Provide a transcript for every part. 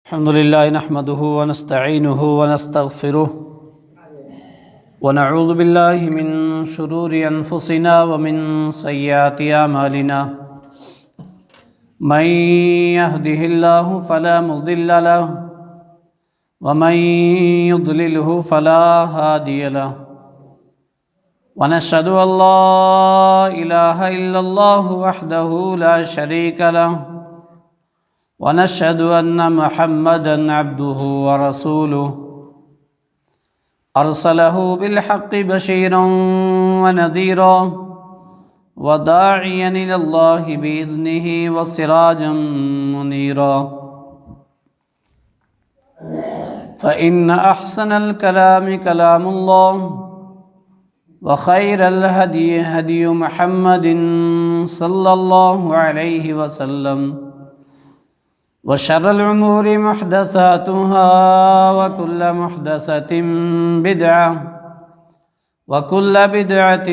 الحمد لله نحمده ونستعينه ونستغفره ونعوذ بالله من شرور أنفسنا ومن سيئات أعمالنا من يهده الله فلا مضل له ومن يضلله فلا هادي له ونشهد أن لا إله إلا الله وحده لا شريك له ونشهد أن محمدًا عبده ورسوله أرسله بالحق بشيرًا ونذيرًا وداعيًا إلى الله بإذنه وسراجًا منيرًا فإن أحسن الكلام كلام الله وخير الهدي هدي محمد صلى الله عليه وسلم وشر الأمور محدثاتها وكل محدثة بدعة وكل بدعة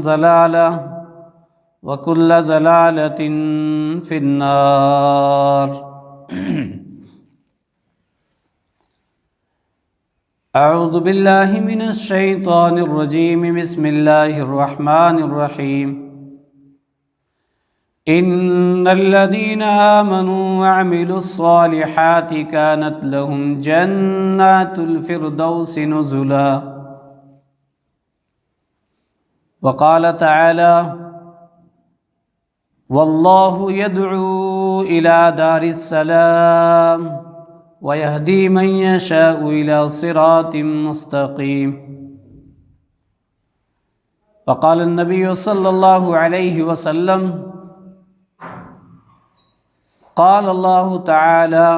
ضلالة وكل ضلالة في النار أعوذ بالله من الشيطان الرجيم بسم الله الرحمن الرحيم إن الذين آمنوا وعملوا الصالحات كانت لهم جنات الفردوس نزلا وقال تعالى والله يدعو إلى دار السلام ويهدي من يشاء إلى صراط مستقيم وقال النبي صلى الله عليه وسلم قال الله تعالى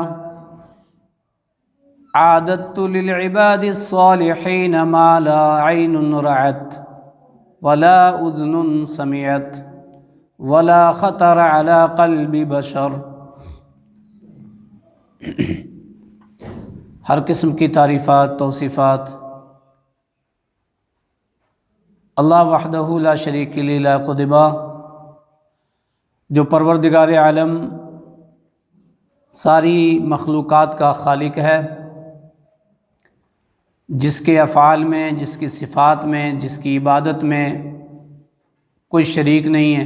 أعددت للعباد الصالحين ما لا عين رأت ولا أذن سمعت ولا خطر على قلب بشر۔ ہر قسم کی تعریفات توصیفات اللہ وحدہ لا شریک له لائق و دبا، جو پروردگار عالم ساری مخلوقات کا خالق ہے، جس کے افعال میں، جس کی صفات میں، جس کی عبادت میں کوئی شریک نہیں ہے۔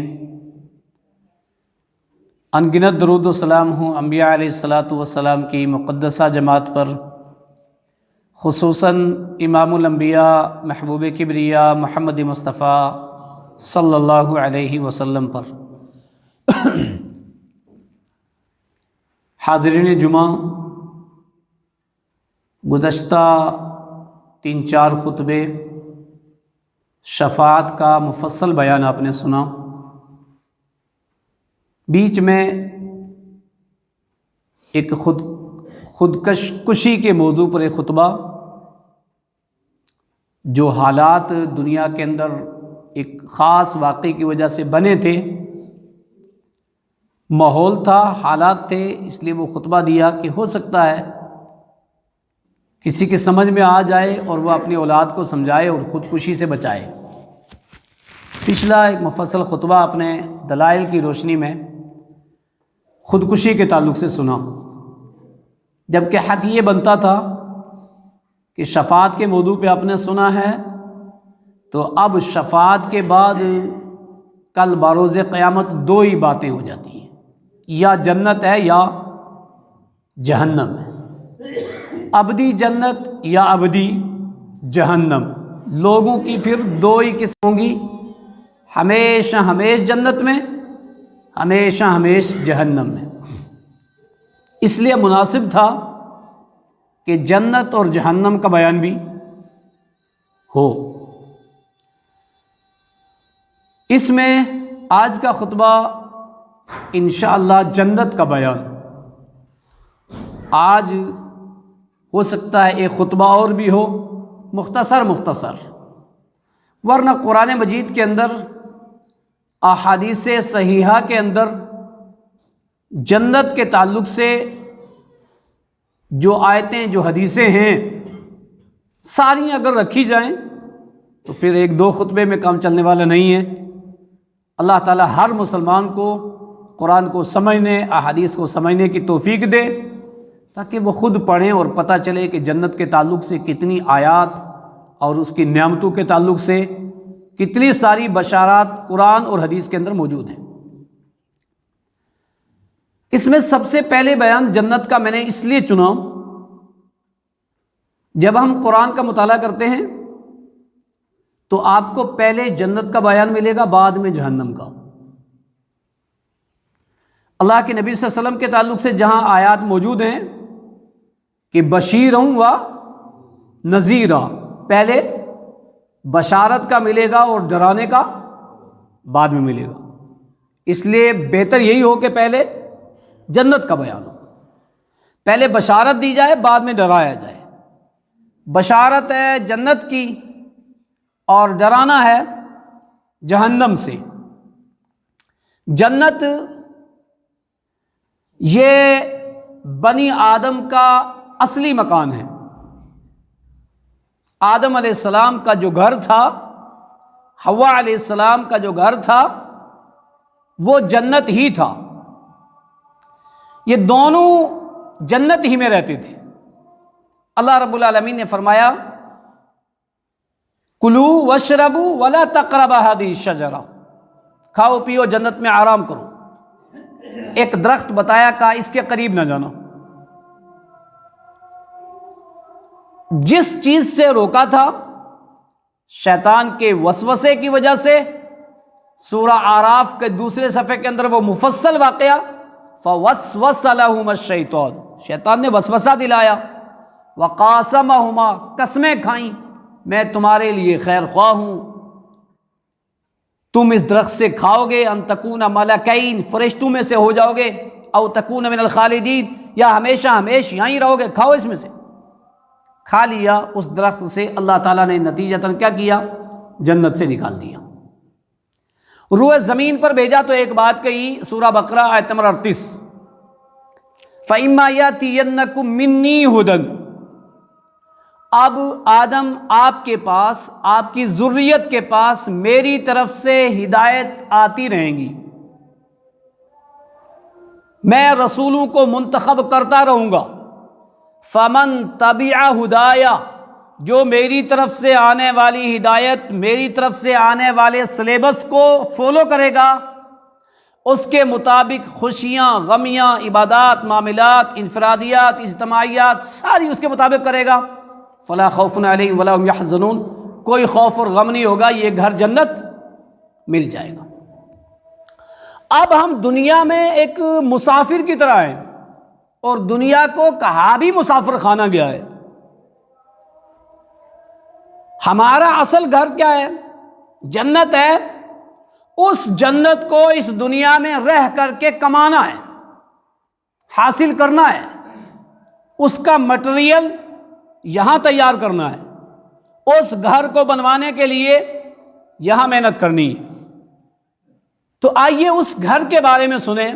انگنت درود و سلام ہوں انبیاء علیہ الصلاۃ والسلام کی مقدسہ جماعت پر، خصوصاً امام الانبیاء محبوب کبریا محمد مصطفیٰ صلی اللہ علیہ وسلم پر۔ حاضرین جمعہ، گزشتہ 3-4 خطبے شفاعت کا مفصل بیان آپ نے سنا۔ بیچ میں ایک خودکشی کے موضوع پر ایک خطبہ، جو حالات دنیا کے اندر ایک خاص واقعے کی وجہ سے بنے تھے، ماحول تھا، حالات تھے، اس لیے وہ خطبہ دیا کہ ہو سکتا ہے کسی کے سمجھ میں آ جائے اور وہ اپنی اولاد کو سمجھائے اور خودکشی سے بچائے۔ پچھلا ایک مفصل خطبہ اپنے دلائل کی روشنی میں خودکشی کے تعلق سے سنا، جبکہ حق یہ بنتا تھا کہ شفاعت کے موضوع پہ آپ نے سنا ہے تو اب شفاعت کے بعد کل بروز قیامت 2 ہی باتیں ہو جاتی ہیں، یا جنت ہے یا جہنم ہے، ابدی جنت یا ابدی جہنم۔ لوگوں کی پھر 2 ہی قسم ہوں گی، ہمیشہ ہمیش جنت میں، ہمیشہ ہمیش جہنم میں۔ اس لیے مناسب تھا کہ جنت اور جہنم کا بیان بھی ہو۔ اس میں آج کا خطبہ انشاءاللہ جنت کا بیان۔ آج ہو سکتا ہے ایک خطبہ اور بھی ہو، مختصر، ورنہ قرآن مجید کے اندر، احادیث صحیحہ کے اندر جنت کے تعلق سے جو آیتیں، جو حدیثیں ہیں، ساری اگر رکھی جائیں تو پھر 1-2 خطبے میں کام چلنے والا نہیں ہے۔ اللہ تعالیٰ ہر مسلمان کو قرآن کو سمجھنے، احادیث کو سمجھنے کی توفیق دے، تاکہ وہ خود پڑھیں اور پتہ چلے کہ جنت کے تعلق سے کتنی آیات اور اس کی نعمتوں کے تعلق سے کتنی ساری بشارات قرآن اور حدیث کے اندر موجود ہیں۔ اس میں سب سے پہلے بیان جنت کا میں نے اس لیے چنا، جب ہم قرآن کا مطالعہ کرتے ہیں تو آپ کو پہلے جنت کا بیان ملے گا، بعد میں جہنم کا۔ اللہ کے نبی صلی اللہ علیہ وسلم کے تعلق سے جہاں آیات موجود ہیں کہ بشیروں و نذیرا، پہلے بشارت کا ملے گا اور ڈرانے کا بعد میں ملے گا، اس لیے بہتر یہی ہو کہ پہلے جنت کا بیان ہو، پہلے بشارت دی جائے بعد میں ڈرایا جائے۔ بشارت ہے جنت کی اور ڈرانا ہے جہنم سے۔ جنت یہ بنی آدم کا اصلی مکان ہے۔ آدم علیہ السلام کا جو گھر تھا، حوا علیہ السلام کا جو گھر تھا، وہ جنت ہی تھا۔ یہ دونوں جنت ہی میں رہتے تھے۔ اللہ رب العالمین نے فرمایا کلو واشربو ولا تقربا هذه الشجرہ، کھاؤ پیو جنت میں آرام کرو۔ ایک درخت بتایا، کہا اس کے قریب نہ جانا۔ جس چیز سے روکا تھا شیطان کے وسوسے کی وجہ سے، سورہ اعراف کے دوسرے صفحے کے اندر وہ مفصل واقعہ، فوسوس لہما الشیطان، شیطان نے وسوسہ دلایا، وقاسمہما، قسمیں کھائیں، میں تمہارے لیے خیر خواہ ہوں، تم اس درخت سے کھاؤ گے، ان تکون ملکین، فرشتوں میں سے ہو جاؤ گے، او تکون من الخالدین، یا ہمیشہ ہمیشہ یہیں رہو گے، کھاؤ اس میں سے۔ کھا لیا اس درخت سے، اللہ تعالیٰ نے نتیجتاً کیا کیا؟ جنت سے نکال دیا، روئے زمین پر بھیجا تو ایک بات کہی، سورہ بقرہ آیت نمبر 38، فَإِمَّا يَأْتِيَنَّكُم مِّنِّي هُدًى، اب آدم آپ کے پاس، آپ کی ذریت کے پاس میری طرف سے ہدایت آتی رہیں گی، میں رسولوں کو منتخب کرتا رہوں گا، فمن تبع ہدایا، جو میری طرف سے آنے والی ہدایت، میری طرف سے آنے والے سلیبس کو فالو کرے گا، اس کے مطابق خوشیاں، غمیاں، عبادات، معاملات، انفرادیات، اجتماعیات ساری اس کے مطابق کرے گا، فلا خوف علیہم ولا هم یحزنون، کوئی خوف اور غم نہیں ہوگا، یہ گھر جنت مل جائے گا۔ اب ہم دنیا میں ایک مسافر کی طرح ہیں، اور دنیا کو کہا بھی مسافر خانہ گیا ہے۔ ہمارا اصل گھر کیا ہے؟ جنت ہے۔ اس جنت کو اس دنیا میں رہ کر کے کمانا ہے، حاصل کرنا ہے، اس کا مٹیریل یہاں تیار کرنا ہے، اس گھر کو بنوانے کے لیے یہاں محنت کرنی ہے۔ تو آئیے اس گھر کے بارے میں سنیں،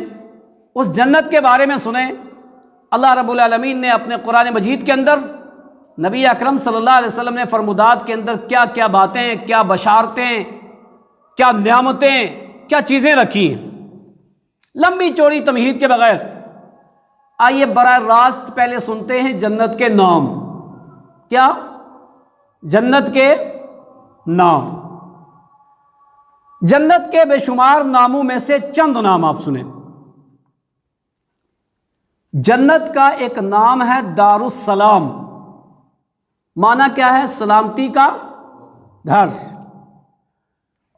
اس جنت کے بارے میں سنیں۔ اللہ رب العالمین نے اپنے قرآن مجید کے اندر نبی اکرم صلی اللہ علیہ وسلم نے فرمودات کے اندر کیا کیا باتیں، کیا بشارتیں، کیا نعمتیں، کیا چیزیں رکھی ہیں، لمبی چوڑی تمہید کے بغیر۔ آئیے براہ راست پہلے سنتے ہیں جنت کے نام۔ کیا؟ جنت کے نام۔ جنت کے بے شمار ناموں میں سے چند نام آپ سنیں۔ جنت کا ایک نام ہے دار السلام، معنی کیا ہے؟ سلامتی کا گھر،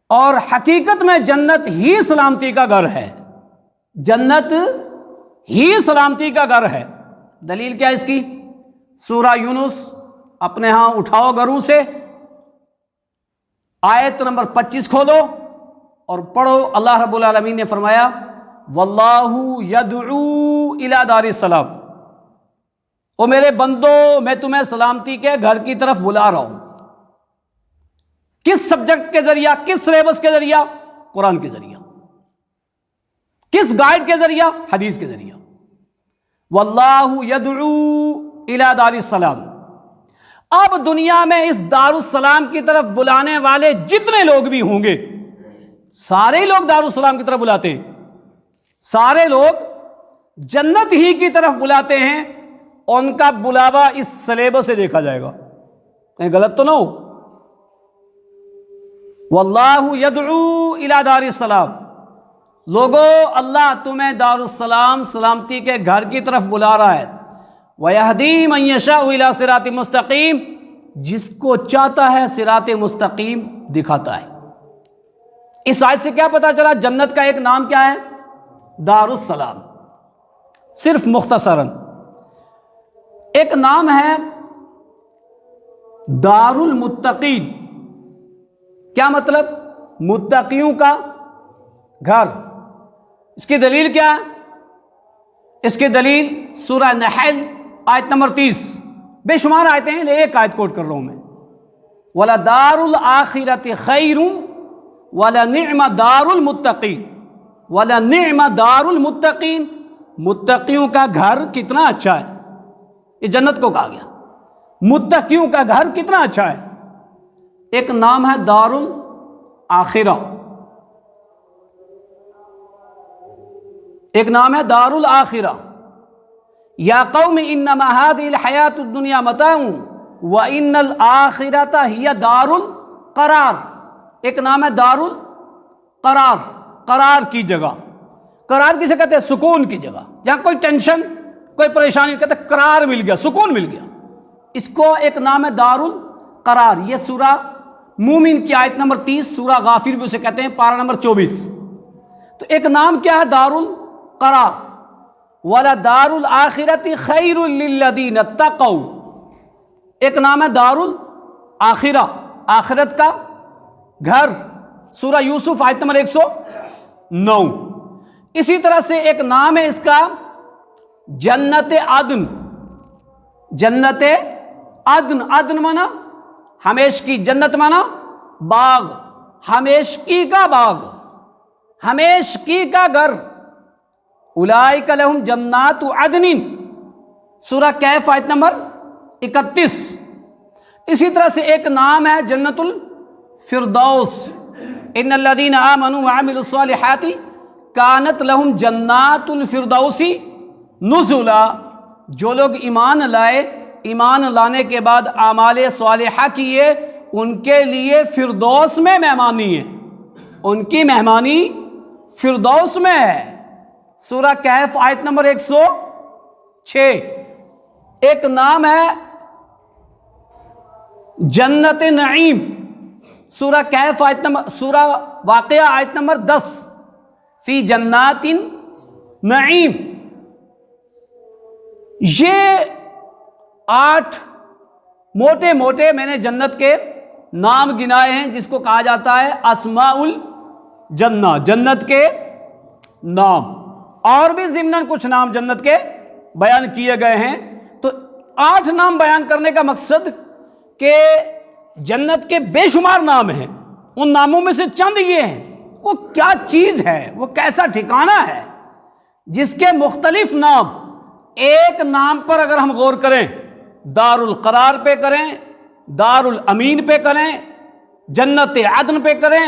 اور حقیقت میں جنت ہی سلامتی کا گھر ہے، جنت ہی سلامتی کا گھر ہے۔ دلیل کیا اس کی؟ سورہ یونس اپنے ہاں اٹھاؤ گھروں سے، آیت نمبر 25 کھولو اور پڑھو۔ اللہ رب العالمین نے فرمایا واللہ یدعو الی دار السلام، او میرے بندو میں تمہیں سلامتی کے گھر کی طرف بلا رہا ہوں۔ کس سبجیکٹ کے ذریعہ؟ کس سلیبس کے ذریعہ؟ قرآن کے ذریعہ۔ کس گائیڈ کے ذریعہ؟ حدیث کے ذریعہ۔ واللہ یدعو الی دار السلام۔ اب دنیا میں اس دار السلام کی طرف بلانے والے جتنے لوگ بھی ہوں گے، سارے لوگ دار السلام کی طرف بلاتے ہیں، سارے لوگ جنت ہی کی طرف بلاتے ہیں، ان کا بلاوا اس سلیبس سے دیکھا جائے گا، کہیں غلط تو نہ ہو۔ واللہ یدعو الی دار السلام، لوگو اللہ تمہیں دار السلام سلامتی کے گھر کی طرف بلا رہا ہے۔ وَيَهْدِي مَن يَشَاءُ إِلَىٰ صِرَاطٍ مُسْتَقِيمٍ، جس کو چاہتا ہے صراط مستقیم دکھاتا ہے۔ اس آیت سے کیا پتا چلا؟ جنت کا ایک نام کیا ہے؟ دار السلام۔ صرف مختصراً ایک نام ہے دار المتقین، کیا مطلب؟ متقیوں کا گھر۔ اس کی دلیل کیا ہے؟ اس کی دلیل سورہ نحل آیت نمبر 30، بے شمار آیتیں ہیں، ایک آیت کوٹ کر رہا ہوں میں۔ وَلَدَارُ الْآخِرَةِ خَيْرٌ وَلَنِعْمَ دَارُ الْمُتَّقِينَ، وَلَنِعْمَ دَارُ الْمُتَّقِينَ، متقیوں کا گھر کتنا اچھا ہے۔ یہ جنت کو کہا گیا، متقیوں کا گھر کتنا اچھا ہے۔ ایک نام ہے دار الآخرہ، ایک نام ہے دار الآخرہ۔ یا قوم انما هذه الحیات الدنیا متاع وان الآخرۃ ہی دار القرار، ایک نام ہے دار القرار، قرار کی جگہ۔ قرار کسے کہتے ہیں؟ سکون کی جگہ، جہاں کوئی ٹینشن کوئی پریشانی، کہتے ہیں قرار مل گیا، سکون مل گیا، اس کو ایک نام ہے دار القرار۔ یہ سورہ مومن کی آیت نمبر 30، سورہ غافر بھی اسے کہتے ہیں، پارہ نمبر 24۔ تو ایک نام کیا ہے؟ دار القرار۔ وَلَدَارُ الْآخِرَةِ خَيْرٌ لِلَّذِينَ اتَّقَوْا، ایک نام ہے دار الآخرہ، آخرت کا گھر، سورہ یوسف آیت نمبر 109۔ اسی طرح سے ایک نام ہے اس کا جنت عدن، جنت عدن، عدن مانا ہمیشگی، جنت مانا باغ، ہمیشگی کا باغ، ہمیشگی کا گھر۔ اولئک لہم جنات عدن، سورہ کہف آیت نمبر 31۔ اسی طرح سے ایک نام ہے جنت الفردوس، ان الذین آمنوا وعملوا الصالحات کانت لہم جنات الفردوس نزلا، جو لوگ ایمان لائے، ایمان لانے کے بعد اعمال صالحہ کیے، ان کے لیے فردوس میں مہمانی ہے، ان کی مہمانی فردوس میں ہے۔ سورہ کہف آیت نمبر 106۔ ایک نام ہے جنت نعیم، سورہ کہف آیت نمبر، سورہ واقعہ آیت نمبر 10، فی جنات نعیم۔ یہ 8 موٹے موٹے میں نے جنت کے نام گنائے ہیں، جس کو کہا جاتا ہے اسماء الجنہ، جنت کے نام۔ اور بھی ضمناً کچھ نام جنت کے بیان کیے گئے ہیں۔ تو 8 نام بیان کرنے کا مقصد کہ جنت کے بے شمار نام ہیں، ان ناموں میں سے چند یہ ہیں، وہ کیا چیز ہے، وہ کیسا ٹھکانہ ہے جس کے مختلف نام، ایک نام پر اگر ہم غور کریں، دار القرار پہ کریں، دار الامین پہ کریں، جنت عدن پہ کریں،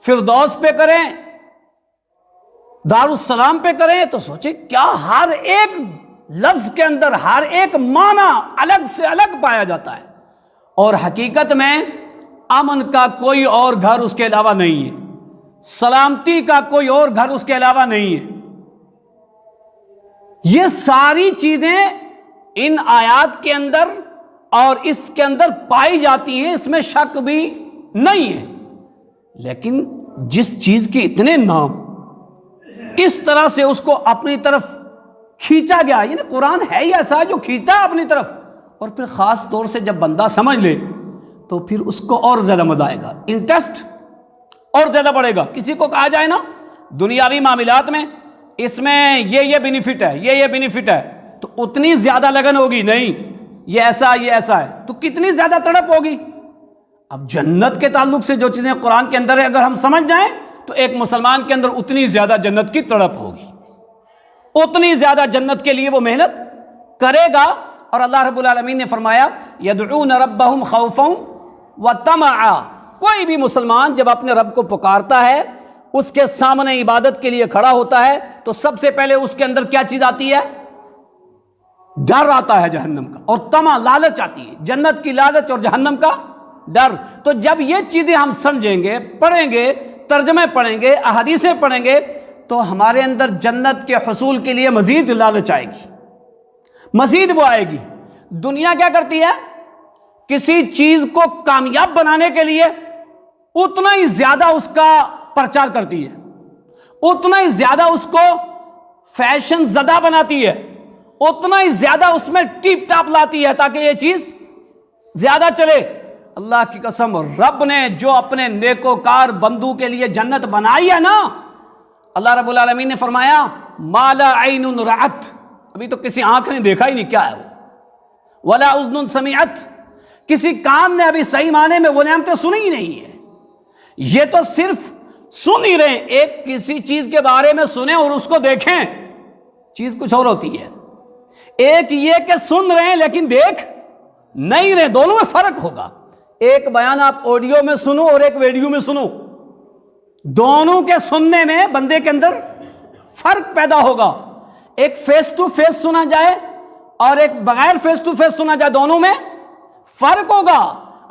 فردوس پہ کریں، دار السلام پہ کریں، تو سوچیں کیا ہر ایک لفظ کے اندر ہر ایک معنی الگ سے الگ پایا جاتا ہے، اور حقیقت میں امن کا کوئی اور گھر اس کے علاوہ نہیں ہے، سلامتی کا کوئی اور گھر اس کے علاوہ نہیں ہے۔ یہ ساری چیزیں ان آیات کے اندر اور اس کے اندر پائی جاتی ہیں، اس میں شک بھی نہیں ہے۔ لیکن جس چیز کے اتنے نام، اس طرح سے اس کو اپنی طرف کھینچا گیا، یعنی قرآن ہے ہی ایسا جو کھینچتا ہے اپنی طرف، اور پھر خاص طور سے جب بندہ سمجھ لے تو پھر اس کو اور زیادہ مزہ آئے گا، انٹرسٹ اور زیادہ بڑھے گا۔ کسی کو کہا جائے نا دنیاوی معاملات میں اس میں یہ بینیفٹ ہے، یہ بینیفٹ ہے، تو اتنی زیادہ لگن ہوگی نہیں، یہ ایسا ہے، تو کتنی زیادہ تڑپ ہوگی۔ اب جنت کے تعلق سے جو چیزیں قرآن کے اندر ہے، اگر ہم سمجھ جائیں تو ایک مسلمان کے اندر اتنی زیادہ جنت کی تڑپ ہوگی، اتنی زیادہ جنت کے لیے وہ محنت کرے گا۔ اور اللہ رب العالمین نے فرمایا یدعون ربہم خوفا وطمعا، کوئی بھی مسلمان جب اپنے رب کو پکارتا ہے، اس کے سامنے عبادت کے لیے کھڑا ہوتا ہے، تو سب سے پہلے اس کے اندر کیا چیز آتی ہے؟ ڈر آتا ہے جہنم کا، اور طمع لالچ آتی ہے، جنت کی لالچ اور جہنم کا ڈر۔ تو جب یہ چیزیں ہم سمجھیں گے، پڑھیں گے، ترجمے پڑھیں گے، احادیثیں پڑھیں گے، تو ہمارے اندر جنت کے حصول کے لیے مزید لالچ آئے گی، مزید وہ آئے گی۔ دنیا کیا کرتی ہے؟ کسی چیز کو کامیاب بنانے کے لیے اتنا ہی زیادہ اس کا پرچار کرتی ہے، اتنا ہی زیادہ اس کو فیشن زدہ بناتی ہے، اتنا ہی زیادہ اس میں ٹیپ ٹاپ لاتی ہے تاکہ یہ چیز زیادہ چلے۔ اللہ کی قسم، رب نے جو اپنے نیکوکار بندوں کے لیے جنت بنائی ہے نا، اللہ رب العالمین نے فرمایا ما لا عین رأت، ابھی تو کسی آنکھ نے دیکھا ہی نہیں کیا ہے وہ، ولا اذن سمعت، کسی کان نے ابھی صحیح معنی میں وہ نعمتیں سنی ہی نہیں ہے۔ یہ تو صرف سن ہی رہے ہیں، ایک کسی چیز کے بارے میں سنیں اور اس کو دیکھیں، چیز کچھ اور ہوتی ہے۔ ایک یہ کہ سن رہے ہیں لیکن دیکھ نہیں رہے، دونوں میں فرق ہوگا۔ ایک بیان آپ آڈیو میں سنو اور ایک ویڈیو میں سنو، دونوں کے سننے میں بندے کے اندر فرق پیدا ہوگا۔ ایک فیس ٹو فیس سنا جائے اور ایک بغیر فیس ٹو فیس سنا جائے، دونوں میں فرق ہوگا۔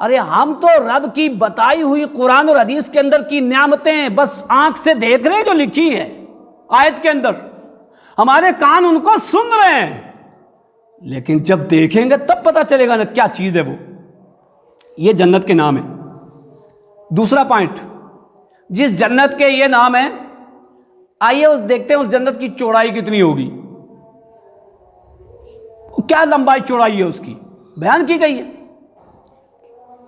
ارے ہم تو رب کی بتائی ہوئی قرآن اور حدیث کے اندر کی نعمتیں بس آنکھ سے دیکھ رہے ہیں جو لکھی ہے آیت کے اندر، ہمارے کان ان کو سن رہے ہیں، لیکن جب دیکھیں گے تب پتہ چلے گا نا کیا چیز ہے وہ۔ یہ جنت کے نام ہے۔ دوسرا پوائنٹ، جس جنت کے یہ نام ہے، آئیے دیکھتے ہیں اس جنت کی چوڑائی کتنی ہوگی، کیا لمبائی چوڑائی ہے اس کی، بیان کی گئی ہے۔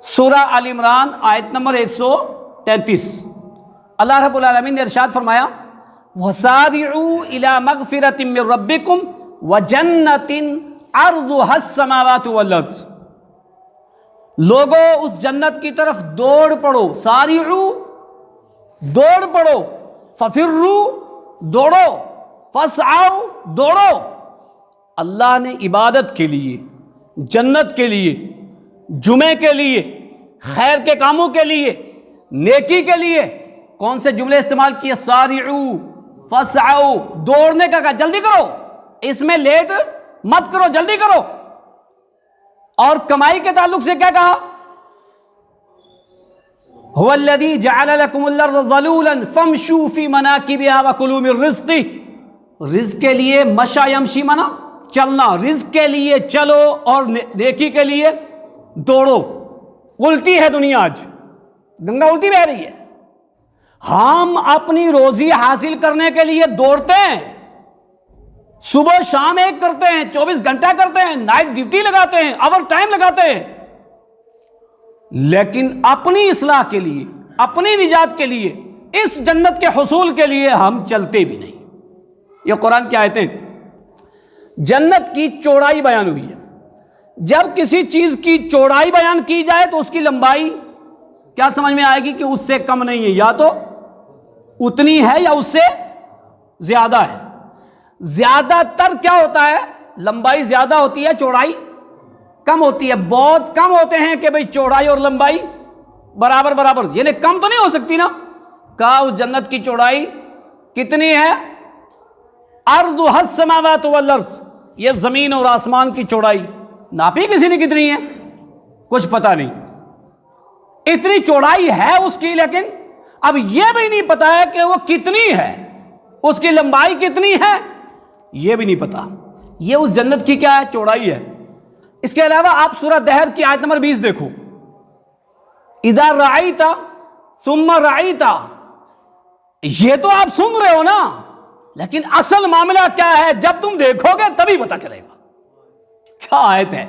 سورہ آل عمران آیت نمبر 133، اللہ رب العالمین نے ارشاد فرمایا وَسَارِعُوا إِلَى مَغْفِرَةٍ مِّن رَبِّكُمْ وَجَنَّةٍ عَرْضُهَا السَّمَاوَاتُ وَالْأَرْضُ، لوگوں اس جنت کی طرف دوڑ پڑو، سارعوا دوڑ پڑو، ففروا دوڑو، فاسعوا دوڑو۔ اللہ نے عبادت کے لیے، جنت کے لیے، جمعے کے لیے، خیر کے کاموں کے لیے، نیکی کے لیے کون سے جملے استعمال کیے؟ سارعوا، فاسعوا، دوڑنے کا کہا، جلدی کرو، اس میں لیٹ مت کرو، جلدی کرو۔ اور کمائی کے تعلق سے کیا کہا؟ هو الذي جعل لكم الارض ذلولا فامشوا في مناكبها وكلوا من رزقه، رزق کے لیے مشى يمشي منا چلنا، رزق کے لیے چلو اور نیکی کے لیے دوڑو۔ الٹی ہے دنیا، آج گنگا الٹی بہ رہی ہے۔ ہم اپنی روزی حاصل کرنے کے لیے دوڑتے ہیں، صبح شام ایک کرتے ہیں، 24 گھنٹہ کرتے ہیں، نائٹ ڈیوٹی لگاتے ہیں، اوور ٹائم لگاتے ہیں، لیکن اپنی اصلاح کے لیے، اپنی نجات کے لیے، اس جنت کے حصول کے لیے ہم چلتے بھی نہیں۔ یہ قرآن کی آیتیں، جنت کی چوڑائی بیان ہوئی ہے۔ جب کسی چیز کی چوڑائی بیان کی جائے تو اس کی لمبائی کیا سمجھ میں آئے گی کہ اس سے کم نہیں ہے، یا تو اتنی ہے یا اس سے زیادہ ہے۔ زیادہ تر کیا ہوتا ہے؟ لمبائی زیادہ ہوتی ہے، چوڑائی کم ہوتی ہے۔ بہت کم ہوتے ہیں کہ بھئی چوڑائی اور لمبائی برابر برابر، یعنی کم تو نہیں ہو سکتی نا۔ کہا اس جنت کی چوڑائی کتنی ہے؟ عرضها السماوات والارض، یہ زمین اور آسمان کی چوڑائی ناپی کسی نے کتنی ہے؟ کچھ پتہ نہیں، اتنی چوڑائی ہے اس کی، لیکن اب یہ بھی نہیں پتا ہے کہ وہ کتنی ہے، اس کی لمبائی کتنی ہے یہ بھی نہیں پتا۔ یہ اس جنت کی کیا ہے؟ چوڑائی ہے۔ اس کے علاوہ آپ سورہ دہر کی آیت نمبر 20 دیکھو، اذا رأیت ثم رأیت، یہ تو آپ سن رہے ہو نا، لیکن اصل معاملہ کیا ہے؟ جب تم دیکھو گے تبھی پتا چلے گا۔ کیا آیت ہے؟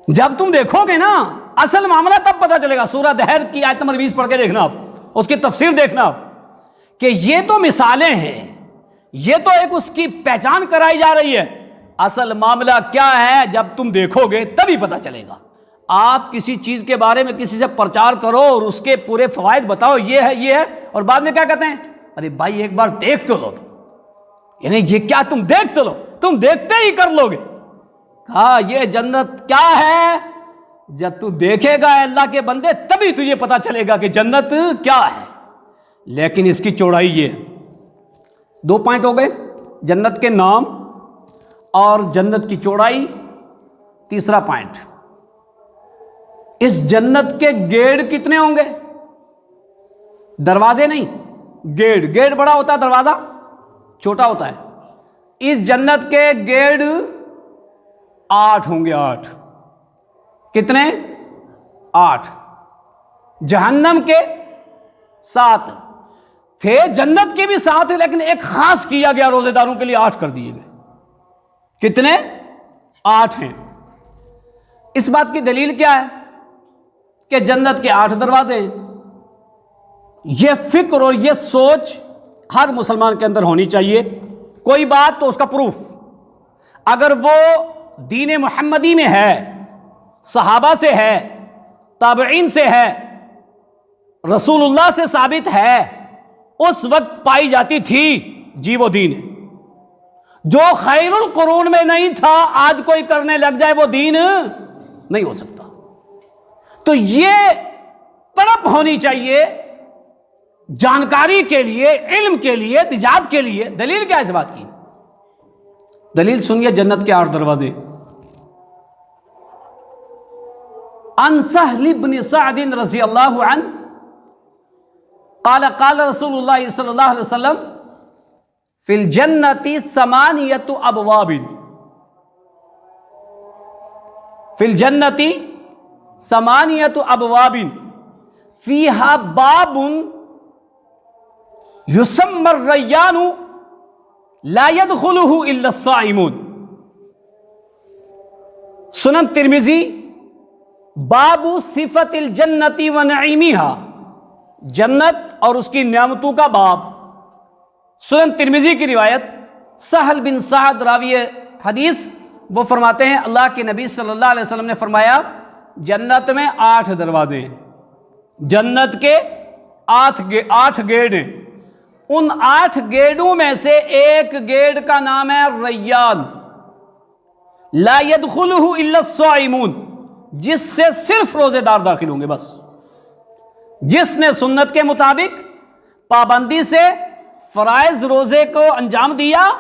جب تم دیکھو گے نا اصل معاملہ تب پتا چلے گا۔ سورہ دہر کی آیت نمبر 20 پڑھ کے دیکھنا، آپ اس کی تفسیر دیکھنا کہ یہ تو مثالیں ہیں، یہ تو ایک اس کی پہچان کرائی جا رہی ہے۔ اصل معاملہ کیا ہے جب تم دیکھو گے تبھی پتا چلے گا۔ آپ کسی چیز کے بارے میں کسی سے پرچار کرو اور اس کے پورے فوائد بتاؤ، یہ ہے یہ ہے، اور بعد میں کیا کہتے ہیں؟ ارے بھائی ایک بار دیکھ تو لو، یعنی یہ کیا تم دیکھ تو لو، تم دیکھتے ہی کر لو گے۔ کہا یہ جنت کیا ہے؟ جب تو دیکھے گا اللہ کے بندے تبھی تجھے پتا چلے گا کہ جنت کیا ہے، لیکن اس کی چوڑائی یہ ہے۔ 2 پوائنٹ ہو گئے، جنت کے نام اور جنت کی چوڑائی تیسرا پوائنٹ، اس جنت کے گیڑ کتنے ہوں گے؟ دروازے نہیں، گیڑ بڑا ہوتا ہے، دروازہ چھوٹا ہوتا ہے۔ اس جنت کے گیڑ 8 ہوں گے، 8 کتنے؟ 8۔ جہنم کے 7 تھے، جنت کے بھی 7 ہیں، لیکن ایک خاص کیا گیا، روزے داروں کے لیے 8 کر دیے گئے۔ کتنے؟ 8 ہیں۔ اس بات کی دلیل کیا ہے کہ جنت کے 8 دروازے ہیں؟ یہ فکر اور یہ سوچ ہر مسلمان کے اندر ہونی چاہیے۔ کوئی بات تو اس کا پروف، اگر وہ دین محمدی میں ہے، صحابہ سے ہے، تابعین سے ہے، رسول اللہ سے ثابت ہے، اس وقت پائی جاتی تھی، جی وہ دین ہے۔ جو خیر القرون میں نہیں تھا، آج کوئی کرنے لگ جائے، وہ دین نہیں ہو سکتا۔ تو یہ تڑپ ہونی چاہیے جانکاری کے لیے، علم کے لیے، نجات کے لیے۔ دلیل کیا ہے اس بات کی؟ دلیل سنیے، جنت کے 8 دروازے۔ عن سہل بن سعد رضی اللہ عنہ قال قال رسول اللہ صلی اللہ علیہ وسلم فی الجنت 8 ابواب، فی الجنت 8 ابواب فیہا باب یسمى الریان لا يدخلہ الا الصائمون۔ سنن ترمذی باب صفت الجنت ونعیمہا، جنت اور اس کی نعمتوں کا باب۔ سنن ترمذی کی روایت، سہل بن سعد راوی حدیث، وہ فرماتے ہیں اللہ کے نبی صلی اللہ علیہ وسلم نے فرمایا جنت میں 8 دروازے ہیں، جنت کے 8 گیٹ ہیں۔ ان 8 گیٹوں میں سے ایک گیٹ کا نام ہے ریان، لا يدخلہ الا الصائمون، جس سے صرف روزے دار داخل ہوں گے۔ بس جس نے سنت کے مطابق پابندی سے فرائض روزے کو انجام دیا،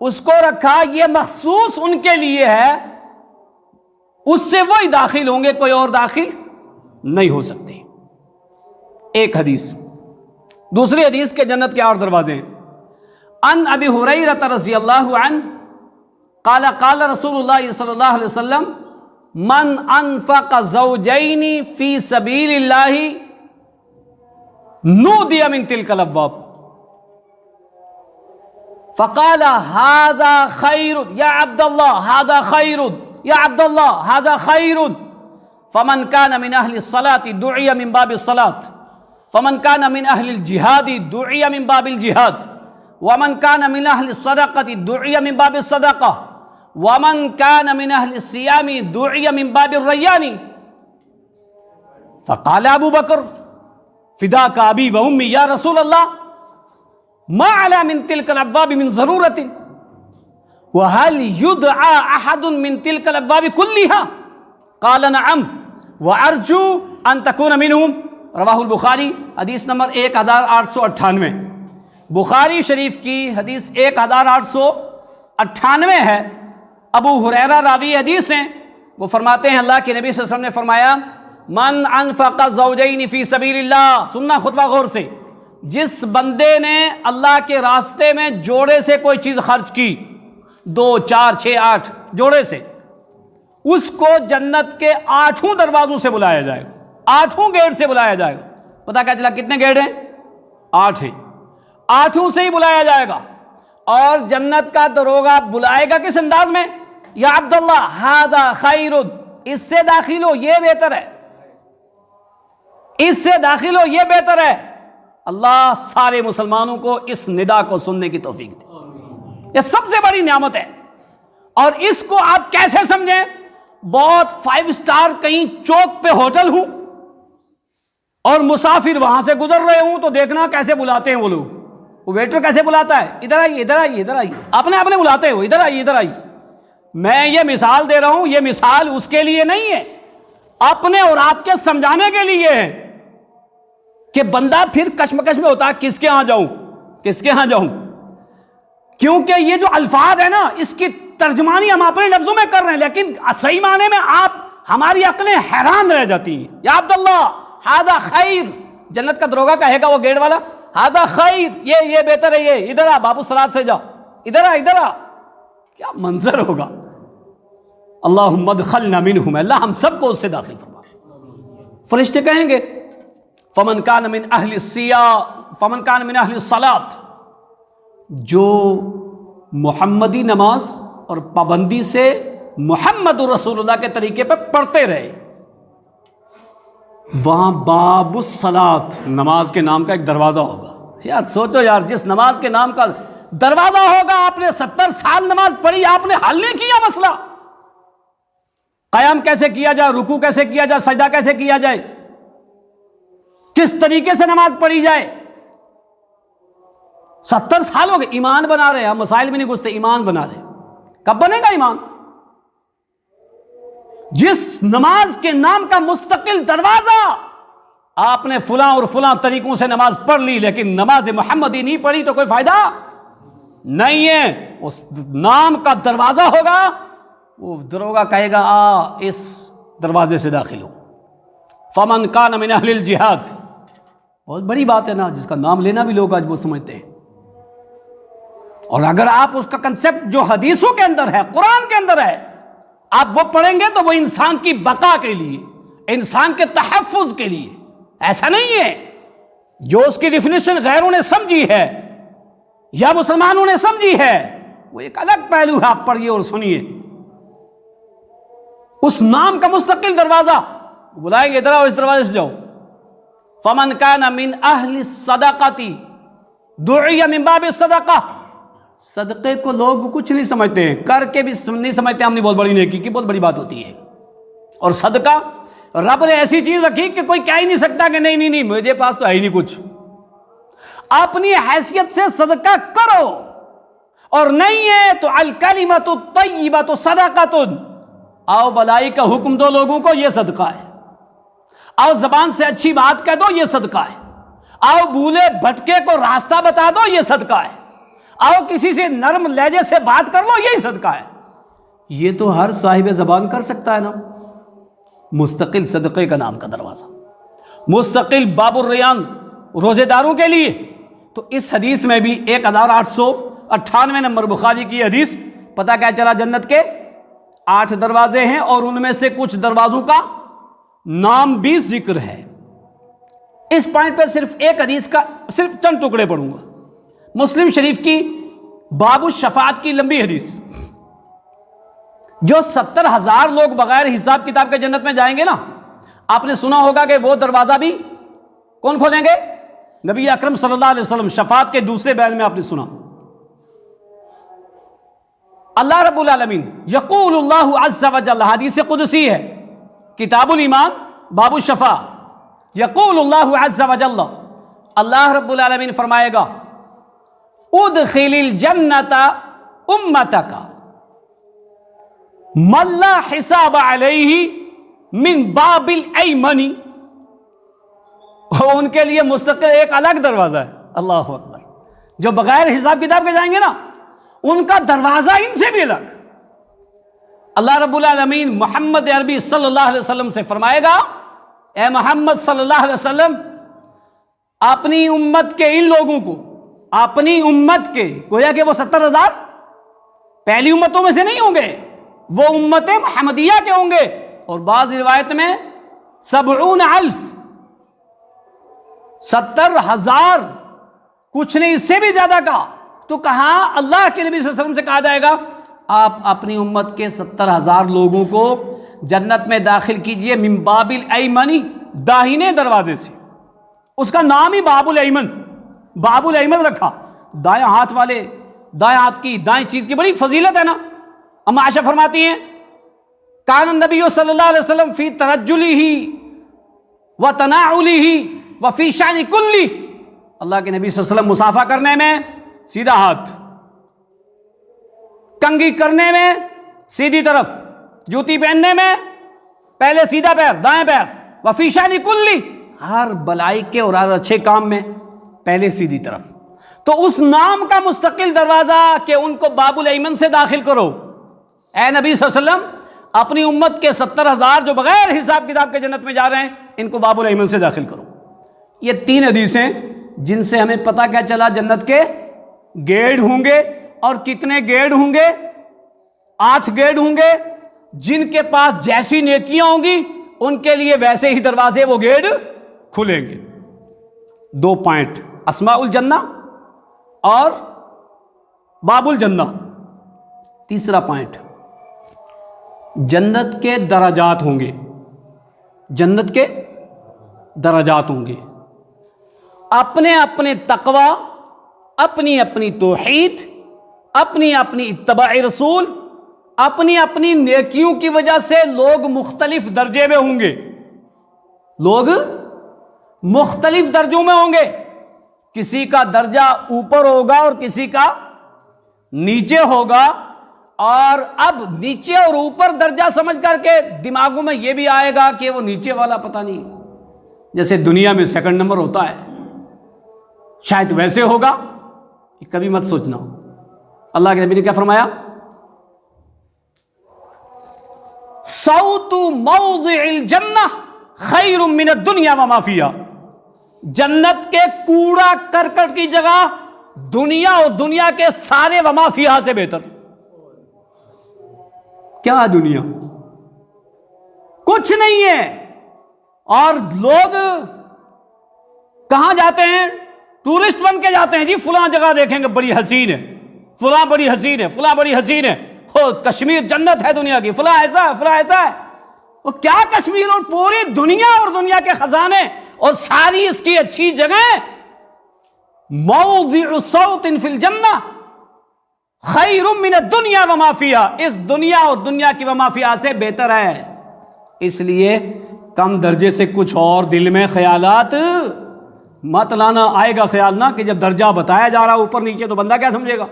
اس کو رکھا، یہ مخصوص ان کے لیے ہے، اس سے وہی داخل ہوں گے، کوئی اور داخل نہیں ہو سکتے۔ ایک حدیث۔ دوسری حدیث کے جنت کے 8 دروازے ہیں۔ عن ابی ہریرہ رضی اللہ عنہ قال قال رسول اللہ صلی اللہ علیہ وسلم من انفق زوجین فی سبیل اللہ نودی من تلک الابواب فقال هذا خیر یا عبد اللہ هذا خیر یا عبد اللہ هذا خیر فمن كان من اہل الصلاة دعی من باب الصلاة فمن كان من اہل الجہاد دعی من باب الجہاد ومن كان من اہل الصدقة دعی من باب الصدقة ومن كان من اہل الصیام دعی من باب الریان فقال ابو بکر فداک ابی و امی یا رسول اللہ ما علی من تلک الابواب من ضرورت وهل يدعى احد من تلک الابواب كلها قال نعم وارجو ان تكون منهم رواہ البخاری، حدیث نمبر 1898۔ بخاری شریف کی حدیث 1898 ہے۔ ابو ہریرہ راوی حدیث ہیں، وہ فرماتے ہیں اللہ کے نبی صلی اللہ علیہ وسلم نے فرمایا من انفق زوجین فی سبیل اللہ، سننا خطبہ غور سے، جس بندے نے اللہ کے راستے میں جوڑے سے کوئی چیز خرچ کی، 2 4 6 8 جوڑے سے، اس کو جنت کے 8 دروازوں سے بلایا جائے گا، 8 گیٹ سے بلایا جائے گا۔ پتا کیا چلا کتنے گیٹ ہیں؟ 8 ہیں، 8 سے ہی بلایا جائے گا۔ اور جنت کا دروگا بلائے گا کس انداز میں؟ یا عبداللہ ھذا خیر، اس سے داخل ہو، یہ بہتر ہے، اس سے داخل ہو، یہ بہتر ہے۔ اللہ سارے مسلمانوں کو اس ندا کو سننے کی توفیق دے، یہ سب سے بڑی نعمت ہے۔ اور اس کو آپ کیسے سمجھیں؟ بہت 5 سٹار کہیں چوک پہ ہوٹل ہوں اور مسافر وہاں سے گزر رہے ہوں تو دیکھنا کیسے بلاتے ہیں وہ لوگ، وہ ویٹر کیسے بلاتا ہے، ادھر آئیے ادھر آئیے ادھر آئیے، اپنے بلاتے ہیں وہ، ادھر آئیے ادھر آئیے۔ میں یہ مثال دے رہا ہوں، یہ مثال اس کے لیے نہیں ہے، اپنے اور آپ کے سمجھانے کے لیے ہے کہ بندہ پھر کشمکش میں ہوتا ہے کس کے ہاں جاؤں، کس کے ہاں جاؤں، کیونکہ یہ جو الفاظ ہے نا، اس کی ترجمانی ہم اپنے لفظوں میں کر رہے ہیں، لیکن صحیح معنی میں آپ ہماری عقلیں حیران رہ جاتی ہیں. یا عبداللہ ہذا خیر، جنت کا دروگا کہے گا وہ گیٹ والا، ہذا خیر، یہ بہتر ہے، یہ ادھر آ بابو سرات سے جا، ادھر آ. کیا منظر ہوگا. اللہم ادخلنا منہم، اللہ ہم سب کو اس سے داخل فرما. فرشتے کہیں گے فمن کان من اہل الصلاۃ، جو محمدی نماز اور پابندی سے محمد رسول اللہ کے طریقے پہ پڑھتے رہے. وہاں باب الصلاۃ، نماز کے نام کا ایک دروازہ ہوگا. یار سوچو یار، جس نماز کے نام کا دروازہ ہوگا، آپ نے 70 سال نماز پڑھی، آپ نے حل نہیں کیا مسئلہ. قیام کیسے کیا جائے، رکوع کیسے کیا جائے، سجدہ کیسے کیا جائے، کس طریقے سے نماز پڑھی جائے. 70 سال ہو گئے، ایمان بنا رہے ہیں، ہم مسائل بھی نہیں گھستے، ایمان بنا رہے ہیں. کب بنے گا ایمان؟ جس نماز کے نام کا مستقل دروازہ، آپ نے فلاں اور فلاں طریقوں سے نماز پڑھ لی لیکن نماز محمدی نہیں پڑھی تو کوئی فائدہ نہیں ہے. اس نام کا دروازہ ہوگا، وہ دروگا کہے گا اس دروازے سے داخل ہو. فمن کان من اہل الجہاد، بہت بڑی بات ہے نا، جس کا نام لینا بھی لوگ آج وہ سمجھتے ہیں. اور اگر آپ اس کا کنسپٹ جو حدیثوں کے اندر ہے، قرآن کے اندر ہے، آپ وہ پڑھیں گے تو وہ انسان کی بقا کے لیے، انسان کے تحفظ کے لیے. ایسا نہیں ہے جو اس کی ڈیفینیشن غیروں نے سمجھی ہے یا مسلمانوں نے سمجھی ہے، وہ ایک الگ پہلو ہے. آپ پڑھیے اور سنیے. اس نام کا مستقل دروازہ، بلائیں گے ادھر آؤ، اس دروازے سے جاؤ. فمن کان من اہل الصدقۃ دعی من باب الصدقہ. صدقے کو لوگ کچھ نہیں سمجھتے ہیں، کر کے بھی نہیں سمجھتے ہم نے بہت بڑی نیکی کی، بہت بڑی بات ہوتی ہے. اور صدقہ رب نے ایسی چیز رکھی کہ کوئی کہہ ہی نہیں سکتا کہ نہیں مجھے پاس تو ہے ہی نہیں کچھ. اپنی حیثیت سے صدقہ کرو، اور نہیں ہے تو الکلمۃ الطیبۃ صدقۃ. آؤ بلائی کا حکم دو لوگوں کو، یہ صدقہ ہے. آؤ زبان سے اچھی بات کہہ دو، یہ صدقہ ہے. آؤ بھولے بھٹکے کو راستہ بتا دو، یہ صدقہ ہے. آؤ کسی سے نرم لہجے سے بات کر لو، یہی صدقہ ہے. یہ تو ہر صاحب زبان کر سکتا ہے نا. مستقل صدقے کا نام کا دروازہ، مستقل باب الریان روزے داروں کے لیے. تو اس حدیث میں بھی 1898 نمبر بخاری کی حدیث، پتہ کیا چلا؟ جنت کے 8 دروازے ہیں اور ان میں سے کچھ دروازوں کا نام بھی ذکر ہے. اس پوائنٹ پہ صرف ایک حدیث کا صرف چند ٹکڑے پڑھوں گا. مسلم شریف کی باب الشفاعت کی لمبی حدیث، جو 70,000 لوگ بغیر حساب کتاب کے جنت میں جائیں گے نا، آپ نے سنا ہوگا کہ وہ دروازہ بھی کون کھولیں گے؟ نبی اکرم صلی اللہ علیہ وسلم. شفاعت کے دوسرے بیان میں آپ نے سنا اللہ رب العالمین یقول اللہ عز وجل، حدیث قدسی ہے، کتاب الایمان باب الشفاء. یقول اللہ عز وجل، اللہ رب العالمین فرمائے گا ادخل الجنت امتک من لا حساب علیہ من باب الایمن. ان کے لیے مستقل ایک الگ دروازہ ہے. اللہ اکبر. جو بغیر حساب کتاب کے جائیں گے نا، ان کا دروازہ ان سے بھی الگ. اللہ رب العالمین محمد عربی صلی اللہ علیہ وسلم سے فرمائے گا، اے محمد صلی اللہ علیہ وسلم، اپنی امت کے ان لوگوں کو، اپنی امت کے، گویا کہ وہ 70,000 پہلی امتوں میں سے نہیں ہوں گے، وہ امت محمدیہ کے ہوں گے. اور بعض روایت میں 70,000، 70,000، کچھ نہیں اس سے بھی زیادہ کا. تو کہاں اللہ کے نبی صلی اللہ علیہ وسلم سے کہا جائے گا آپ اپنی امت کے 70,000 لوگوں کو جنت میں داخل کیجئے من باب الایمن، داہنے دروازے سے. اس کا نام ہی باب الایمن، باب الایمن رکھا. دائیں ہاتھ والے، دائیں ہاتھ کی، دائیں چیز کی بڑی فضیلت ہے نا. اما عائشہ فرماتی ہیں کان النبی صلی اللہ علیہ وسلم فی ترجلہ و تناعلہ و فی شأن کلہ. اللہ کے نبی صلی اللہ علیہ وسلم مصافحہ کرنے میں سیدھا ہاتھ، کنگھی کرنے میں سیدھی طرف، جوتی پہننے میں پہلے سیدھا پیر، دائیں پیر، و فی شأن کلہ، ہر بلائی کے اور ہر اچھے کام میں پہلے سیدھی طرف. تو اس نام کا مستقل دروازہ کہ ان کو باب الایمن سے داخل کرو، اے نبی صلی اللہ علیہ وسلم، اپنی امت کے 70,000 جو بغیر حساب کتاب کے جنت میں جا رہے ہیں، ان کو باب الایمن سے داخل کرو۔ یہ 3 حدیثیں جن سے ہمیں پتہ کیا چلا جنت کے گیٹ ہوں گے، اور کتنے گیٹ ہوں گے؟ 8 گیٹ ہوں گے۔ جن کے پاس جیسی نیکیاں ہوں گی ان کے لیے ویسے ہی دروازے وہ گیٹ کھلیں گے۔ 2 پوائنٹ، اسماء الجنہ اور باب الجنہ۔ تیسرا پوائنٹ، جنت کے درجات ہوں گے، جنت کے درجات ہوں گے، اپنے اپنے تقوی، اپنی اپنی توحید، اپنی اپنی اتباع رسول، اپنی اپنی نیکیوں کی وجہ سے لوگ مختلف درجے میں ہوں گے، لوگ مختلف درجوں میں ہوں گے۔ کسی کا درجہ اوپر ہوگا اور کسی کا نیچے ہوگا، اور اب نیچے اور اوپر درجہ سمجھ کر کے دماغوں میں یہ بھی آئے گا کہ وہ نیچے والا پتہ نہیں، جیسے دنیا میں 2nd نمبر ہوتا ہے شاید ویسے ہوگا، کبھی مت سوچنا۔ اللہ کے نبی نے کیا فرمایا؟ صوت موضع الجنہ خیر من الدنیا وما فیہا، جنت کے کوڑا کرکٹ کی جگہ دنیا اور دنیا کے سارے وما فیہا سے بہتر۔ کیا دنیا؟ کچھ نہیں ہے۔ اور لوگ کہاں جاتے ہیں؟ ٹورسٹ بن کے جاتے ہیں، جی فلاں جگہ دیکھیں گے بڑی حسین ہے، فلاں بڑی حسین ہے، فلاں بڑی حسین ہے، کشمیر جنت ہے دنیا کی، فلاں ایسا ہے، فلاں ایسا ہے۔ وہ کیا کشمیر؟ اور پوری دنیا اور دنیا کے خزانے اور ساری اس کی اچھی جگہ، موضع صوت فی الجنہ خیر من الدنیا وما فیہا، اس دنیا اور دنیا کی وما فیہا سے بہتر ہے۔ اس لیے کم درجے سے کچھ اور دل میں خیالات مت لانا۔ آئے گا خیال نہ کہ جب درجہ بتایا جا رہا اوپر نیچے تو بندہ کیا سمجھے گا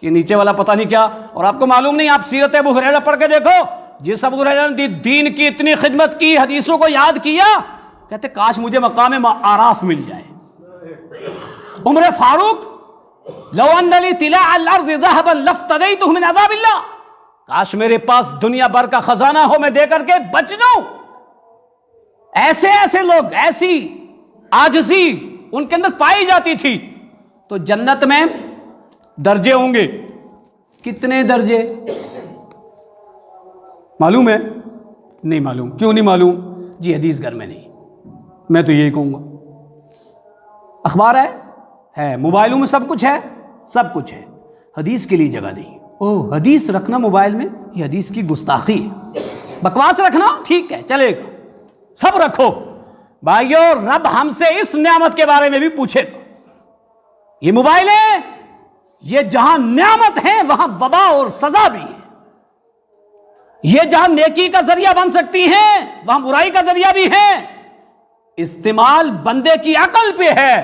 یہ نیچے والا پتہ نہیں کیا۔ اور آپ کو معلوم نہیں، آپ سیرت ابو ہریرہ پڑھ کے دیکھو، جس ابو ہریرہ نے دین کی اتنی خدمت کی، حدیثوں کو یاد کیا، کہتے کاش مجھے مقام اعراف مل جائے۔ عمر فاروق، لو ان لی طلاع الارض ذهبا لافتدیتہ من عذاب اللہ، کاش میرے پاس دنیا بھر کا خزانہ ہو، میں دے کر کے بچ جاؤں۔ ایسے ایسے لوگ، ایسی عاجزی ان کے اندر پائی جاتی تھی۔ تو جنت میں درجے ہوں گے۔ کتنے درجے معلوم ہے؟ نہیں معلوم۔ کیوں نہیں معلوم؟ جی حدیث گھر میں نہیں، میں تو یہی کہوں گا۔ اخبار ہے، موبائلوں میں سب کچھ ہے، سب کچھ ہے، حدیث کے لیے جگہ نہیں۔ حدیث رکھنا موبائل میں، یہ حدیث کی گستاخی ہے۔ بکواس رکھنا ٹھیک ہے، چلے گا، سب رکھو بھائیو، رب ہم سے اس نعمت کے بارے میں بھی پوچھے گا۔ یہ موبائل ہے، یہ جہاں نعمت ہے وہاں وبا اور سزا بھی ہے۔ یہ جہاں نیکی کا ذریعہ بن سکتی ہیں وہاں برائی کا ذریعہ بھی ہے۔ استعمال بندے کی عقل پہ ہے،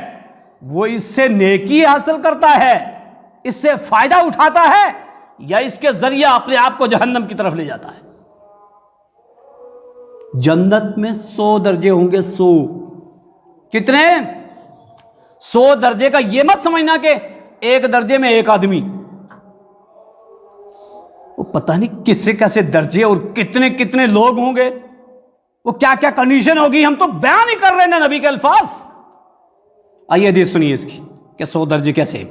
وہ اس سے نیکی حاصل کرتا ہے، اس سے فائدہ اٹھاتا ہے، یا اس کے ذریعہ اپنے آپ کو جہنم کی طرف لے جاتا ہے۔ جنت میں 100 درجے ہوں گے، 100۔ کتنے؟ 100 درجے کا یہ مت سمجھنا کہ ایک درجے میں ایک آدمی، وہ پتہ نہیں کیسے کیسے درجے اور کتنے کتنے لوگ ہوں گے، وہ کیا کیا کنڈیشن ہوگی، ہم تو بیان ہی کر رہے ہیں نبی کے الفاظ۔ آئیے حدیث سنیے اس کی کہ 100 درجے کیسے۔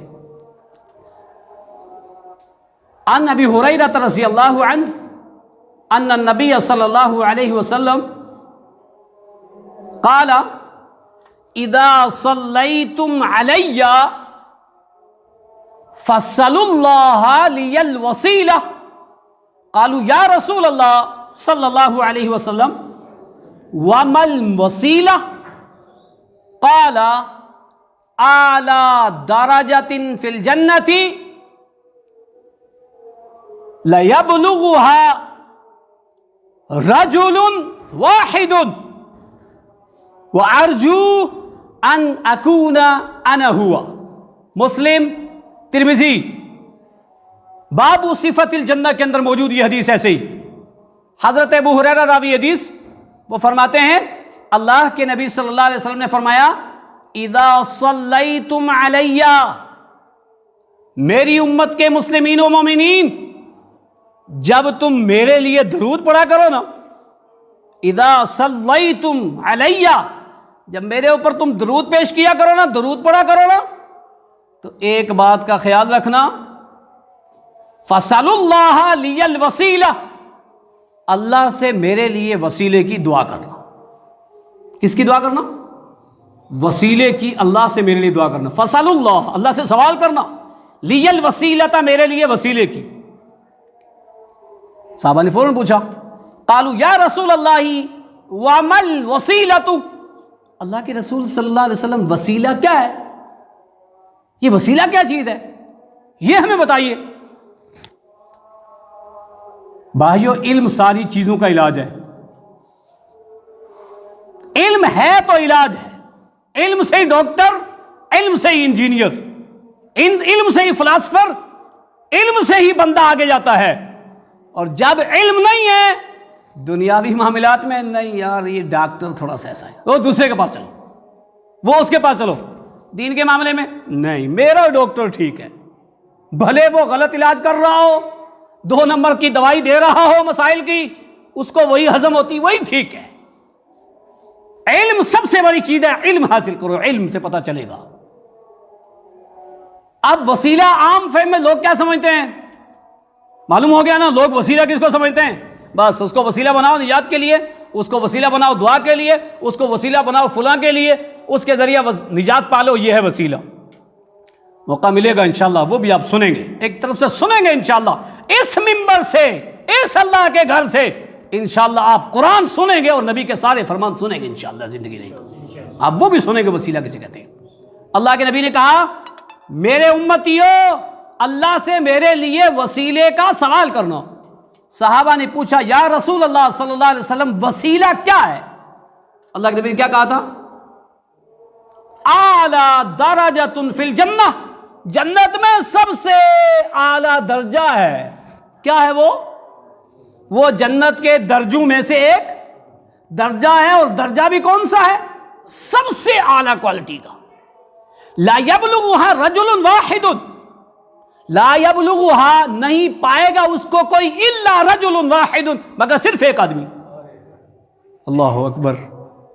عن ابی ہریرہ رضی اللہ عنہ ان النبی صلی اللہ علیہ وسلم قال اذا صلیتم علی فصلوا اللہ لی الوسیلہ قالوا یا رسول اللہ صلی اللہ علیہ وسلم وما الوسیلہ قال اعلی درجۃ فی الجنۃ لیبلغها رجل واحد وارجو ان اکون انا هو۔ مسلم، ترمذی، باب صفت الجنہ کے اندر موجود یہ حدیث ایسے ہی۔ حضرت ابو ہریرہ راوی حدیث، وہ فرماتے ہیں اللہ کے نبی صلی اللہ علیہ وسلم نے فرمایا اذا صلیتم علی، میری امت کے مسلمین و مومنین، جب تم میرے لیے درود پڑھا کرو نا، اذا صلیتم علی، جب میرے اوپر تم درود پیش کیا کرو نا، درود پڑھا کرو نا، تو ایک بات کا خیال رکھنا، فَصَلُوا اللَّهَ لِيَ الْوَسِيلَةَ، اللہ سے میرے لیے وسیلے کی دعا کرنا۔ کس کی دعا کرنا؟ وسیلے کی، اللہ سے میرے لیے دعا کرنا۔ فَصَلُوا اللَّهَ، اللہ سے سوال کرنا، لِيَ الْوَسِيلَةَ، میرے لیے وسیلے کی۔ صحابہ نے فوراً پوچھا، قالوا یا رسول اللہ وَمَا الْوَسِيلَةُ، اللہ کے رسول صلی اللہ علیہ وسلم وسیلہ کیا ہے؟ یہ وسیلہ کیا چیز ہے، یہ ہمیں بتائیے۔ بھائیو، علم ساری چیزوں کا علاج ہے۔ علم ہے تو علاج ہے۔ علم سے ہی ڈاکٹر، علم سے ہی انجینئر، علم سے ہی فلاسفر، علم سے ہی بندہ آگے جاتا ہے۔ اور جب علم نہیں ہے دنیاوی معاملات میں، نہیں یار یہ ڈاکٹر تھوڑا سا ایسا ہے، وہ دوسرے کے پاس چلو، وہ اس کے پاس چلو۔ دین کے معاملے میں نہیں، میرا ڈاکٹر ٹھیک ہے، بھلے وہ غلط علاج کر رہا ہو، 2 نمبر کی دوائی دے رہا ہو مسائل کی، اس کو وہی ہضم ہوتی، وہی ٹھیک ہے۔ علم سب سے بڑی چیز ہے، علم حاصل کرو، علم سے پتہ چلے گا۔ اب وسیلہ عام فہم میں لوگ کیا سمجھتے ہیں؟ معلوم ہو گیا نا، لوگ وسیلہ کس کو سمجھتے ہیں؟ بس اس کو وسیلہ بناؤ نجات کے لیے، اس کو وسیلہ بناؤ دعا کے لیے، اس کو وسیلہ بناؤ فلاں کے لیے، اس کے ذریعہ نجات پالو، یہ ہے وسیلہ۔ موقع ملے گا انشاءاللہ وہ بھی آپ سنیں گے، ایک طرف سے سنیں گے انشاءاللہ، اس منبر سے، اس اللہ کے گھر سے انشاءاللہ آپ قرآن سنیں گے اور نبی کے سارے فرمان سنیں گے انشاءاللہ زندگی نہیں تو آپ وہ بھی سنیں گے وسیلہ کسے کہتے ہیں۔ اللہ کے نبی نے کہا، میرے امتیو، اللہ سے میرے لیے وسیلے کا سوال کرنا۔ صحابہ نے پوچھا، یا رسول اللہ صلی اللہ علیہ وسلم وسیلہ کیا ہے؟ اللہ کے نبی نے کیا کہا تھا؟ اعلیٰ درجۃ فی الجنہ، جنت میں سب سے اعلیٰ درجہ ہے۔ کیا ہے وہ جنت کے درجوں میں سے ایک درجہ ہے، اور درجہ بھی کون سا ہے؟ سب سے اعلیٰ کوالٹی کا۔ لا یبلغھا رجل واحد، لا یبلغھا، نہیں پائے گا اس کو کوئی، الا رجل واحد، مگر صرف ایک آدمی۔ اللہ اکبر،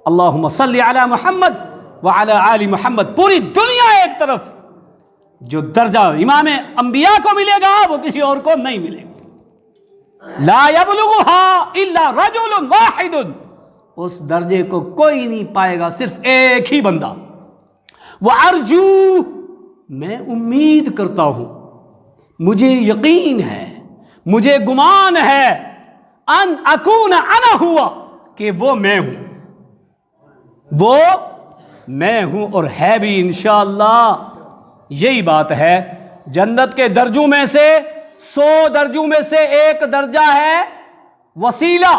اللہم صلی علی محمد وعلی آل محمد۔ پوری دنیا ایک طرف، جو درجہ امام انبیاء کو ملے گا وہ کسی اور کو نہیں ملے گا۔ لا یبلغھا الا رجل واحد، اس درجے کو کوئی نہیں پائے گا، صرف ایک ہی بندہ۔ وَأَرْجُو، میں امید کرتا ہوں، مجھے یقین ہے، مجھے گمان ہے، ان اکون انا ہوا، کہ وہ میں ہوں، وہ میں ہوں، اور ہے بھی انشاءاللہ۔ یہی بات ہے، جنت کے درجوں میں سے 100 درجوں میں سے ایک درجہ ہے وسیلہ،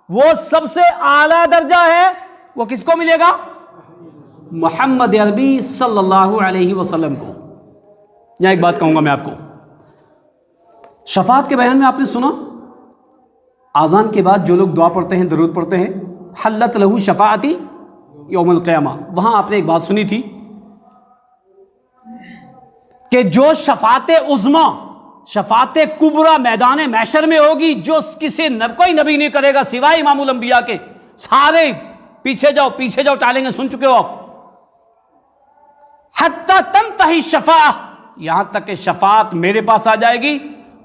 وہ سب سے اعلیٰ درجہ ہے، وہ کس کو ملے گا؟ محمد عربی صلی اللہ علیہ وسلم کو۔ یہاں ایک بات کہوں گا میں آپ کو، شفاعت کے بیان میں آپ نے سنا، آذان کے بعد جو لوگ دعا پڑھتے ہیں، درود پڑھتے ہیں، حلت لہو شفاعتی یوم القیامہ، وہاں آپ نے ایک بات سنی تھی کہ جو شفاعت عظمی، شفاعت کبریٰ میدان محشر میں ہوگی، جو کوئی نبی نہیں کرے گا سوائے امام الانبیاء کے، سارے پیچھے جاؤ ٹالیں گے، سن چکے ہو آپ۔ حتی تنتہی شفاعہ، یہاں تک کہ شفاعت میرے پاس آ جائے گی،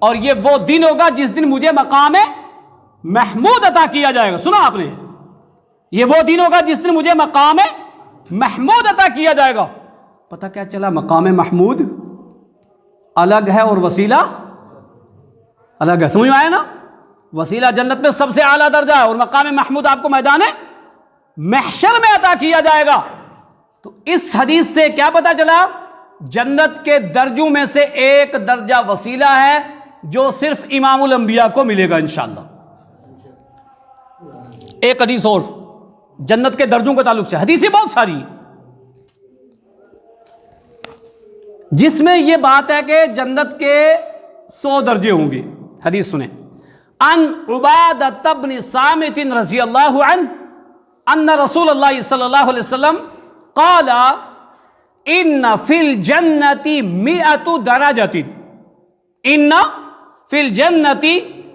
اور یہ وہ دن ہوگا جس دن مجھے مقام محمود عطا کیا جائے گا۔ سنا آپ نے؟ یہ وہ دن ہوگا جس دن مجھے مقام محمود عطا کیا جائے گا۔ پتہ کیا چلا؟ مقام محمود الگ ہے اور وسیلہ الگ ہے۔ سمجھ میں آیا نا؟ وسیلہ جنت میں سب سے اعلیٰ درجہ ہے، اور مقام محمود آپ کو میدان محشر میں عطا کیا جائے گا۔ تو اس حدیث سے کیا پتہ چلا؟ جنت کے درجوں میں سے ایک درجہ وسیلہ ہے، جو صرف امام الانبیاء کو ملے گا انشاءاللہ۔ ایک حدیث اور جنت کے درجوں کے تعلق سے، حدیثیں بہت ساری ہیں جس میں یہ بات ہے کہ جنت کے 100 درجے ہوں گے۔ حدیث سنیں، ان عبادۃ بن صامت رضی اللہ عنہ ان رسول اللہ صلی اللہ علیہ وسلم قال ان فی الجنت 100 درجۃ، ان فی الجنت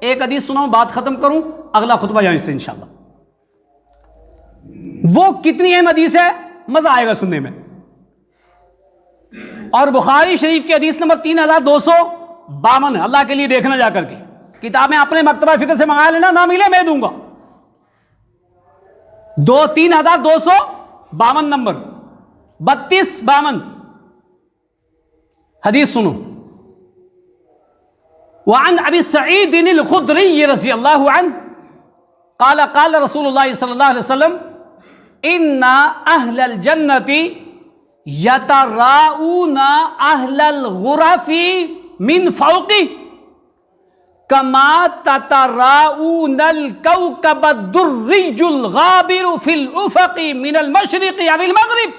ایک حدیث سناؤں، بات ختم کروں، اگلا خطبہ یہیں سے انشاءاللہ۔ وہ کتنی اہم حدیث ہے، مزہ آئے گا سننے میں۔ اور بخاری شریف کی حدیث نمبر 3252 ہے، اللہ کے لیے دیکھنا جا کر کے، کتابیں اپنے مکتبہ فکر سے منگا لینا، نہ ملے میں دوں گا۔ 3252 نمبر 3252 حدیث سنو۔ وعن ابی سعید الخدری رضی اللہ عنہ قال قال رسول اللہ صلی اللہ علیہ وسلم ان اہل الجنۃ یتراؤون اہل الغرف من فوق کما تتراؤون الكوكب الدري الغابر في الافق من المشرق او المغرب